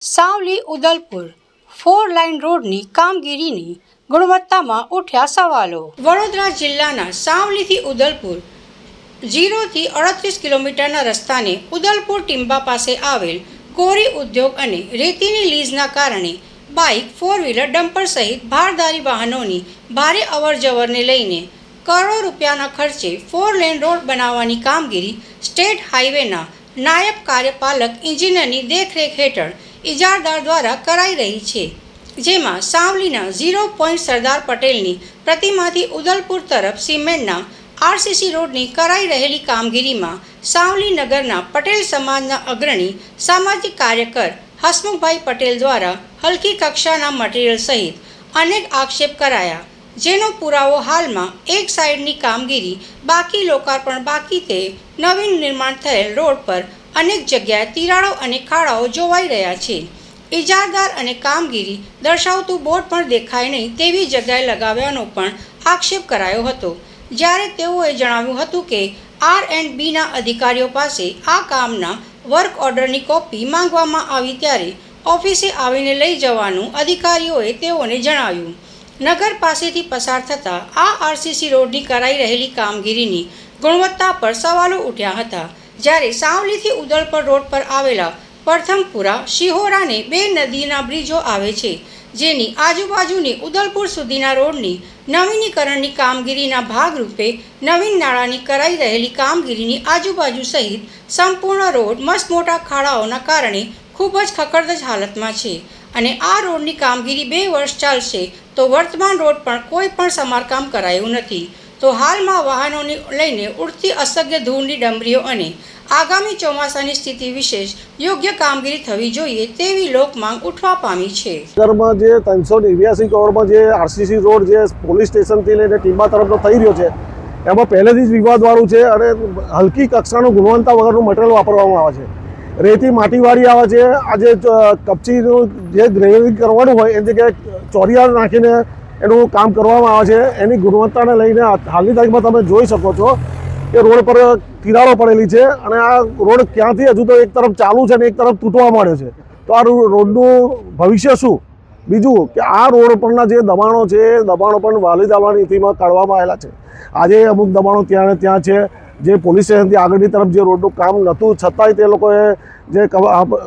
Savli Udalpur 4 line રોડની કામગીરીની ગુણવત્તામાં ઉઠ્યા સવાલો। વડોદરા જિલ્લાના સાવલીથી ઉદલપુર 0 થી 38 કિલોમીટરના રસ્તાને ઉદલપુર ટીંબા પાસે આવેલ કોરી ઉદ્યોગ અને રેતીની લીઝના કારણે બાઇક, 4 વ્હીલર, ડમ્પર સહિત ભારદારી વાહનોની ભારે અવરજવરને લઈને કરોડો રૂપિયાના ખર્ચે 4 લેન રોડ બનાવવાની કામગીરી સ્ટેટ હાઈવેના નાયબ કાર્યપાલક એન્જિનિયરની દેખરેખ હેઠળ ઇજારદાર દ્વારા કરાઈ રહી છે, જેમાં સાવલીના 0 પોઈન્ટ સરદાર પટેલની પ્રતિમાથી ઉદલપુર તરફ સિમેન્ટના આરસીસી રોડની કરાઈ રહેલી કામગીરીમાં સાવલી નગરના પટેલ સમાજના અગ્રણી સામાજિક કાર્યકર હસમુખભાઈ પટેલ દ્વારા હલકી કક્ષાના મટીરીયલ સહિત અનેક આક્ષેપ કરાયા, જેનો પુરાવો હાલમાં એક સાઈડની કામગીરી બાકી લોકાર્પણ બાકી તે નવીન નિર્માણ થયેલ રોડ પર અનેક જગ્યાએ તિરાડો અને ખાડાઓ જોવાઈ રહ્યા છે। ઇજારદાર અને કામગીરી દર્શાવતું બોર્ડ પણ દેખાય નહીં તેવી જગ્યાએ લગાવ્યાનો પણ આક્ષેપ કરાયો હતો, જ્યારે તેઓએ જણાવ્યું હતું કે R&Bના અધિકારીઓ પાસે આ કામના વર્ક ઓર્ડરની કોપી માંગવામાં આવી ત્યારે ઓફિસે આવીને લઈ જવાનું અધિકારીઓએ તેઓને જણાવ્યું। નગર પાસેથી પસાર થતા આ આરસીસી રોડની કરાઈ રહેલી કામગીરીની ગુણવત્તા પર સવાલો ઉઠ્યા હતા, જ્યારે સાવલીથી ઉદલપુર રોડ પર આવેલા પ્રથમપુરા શિહોરાને 2 નદીના બ્રિજો આવે છે, જેની આજુબાજુની ઉદલપુર સુધીના રોડની નવીનીકરણની કામગીરીના ભાગરૂપે નવીન નાળાની કરાઈ રહેલી કામગીરીની આજુબાજુ સહિત સંપૂર્ણ રોડ મસમોટા ખાડાઓના કારણે ખૂબ જ ખખડધજ હાલતમાં છે અને આ રોડની કામગીરી 2 વર્ષ ચાલશે તો વર્તમાન રોડ પણ કોઈ પણ સમારકામ કરાયું નથી, તો હાલમાં વાહનોને લઈને ઉડતી અસભ્ય ધૂળની ડમરીઓ અને આગામી ચોમાસાની સ્થિતિ વિશેષ યોગ્ય કામગીરી થવી જોઈએ તેવી લોકમાંગ ઉઠવા પામી છે। નગરમાં જે 389 કરોડમાં જે આરસીસી રોડ જે પોલીસ સ્ટેશનથી લઈને ટીંબા તરફનો થઈ રહ્યો છે, એમાં પહેલેથી જ વિવાદવાળું છે અને હલકી કક્ષાનું ગુણવત્તા વગરનું મટીરિયલ વાપરવામાં આવે છે। રેતી માટીવાળી આવે છે, આજે કપચીનું જે ગ્રેવિંગ કરવાનું હોય એ જગ્યાએ ચોરિયાળ નાખીને એનું કામ કરવામાં આવે છે। એની ગુણવત્તાને લઈને હાલની તારીખમાં તમે જોઈ શકો છો કે રોડ પર તિરાડો પડેલી છે અને આ રોડ ક્યાંથી હજુ તો એક તરફ ચાલુ છે અને એક તરફ તૂટવા માંડ્યો છે, તો આ રોડનું ભવિષ્ય શું? બીજું કે આ રોડ પરના જે દબાણો છે એ દબાણો પણ વાલીદાવા નીતિમાં કાઢવામાં આવેલા છે। આજે અમુક દબાણો ત્યાં છે, જે પોલીસ સ્ટેશનથી આગળની તરફ જે રોડનું કામ નહોતું છતાંય તે લોકોએ જે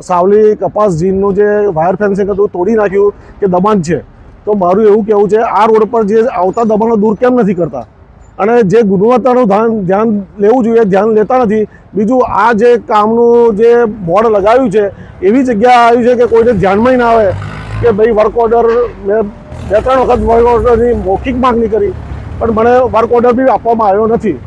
સાવલી કપાસ જીનનું જે વાયર ફેન્સિંગ હતું તોડી નાખ્યું કે દબાણ છે। તો મારું એવું કહેવું છે આ રોડ પર જે આવતા દબાણો દૂર કેમ નથી કરતા અને જે ગુણવત્તાનું ધ્યાન લેવું જોઈએ ધ્યાન લેતા નથી। બીજું આ જે કામનું જે બોર્ડ લગાવ્યું છે એવી જગ્યા આવી છે કે કોઈને ધ્યાનમાં ના આવે કે ભાઈ વર્ક ઓર્ડર મેં 2-3 વખત વર્ક ઓર્ડરની મૌખિક માગણી કરી પણ મને વર્ક ઓર્ડર બી આપવામાં આવ્યો નથી।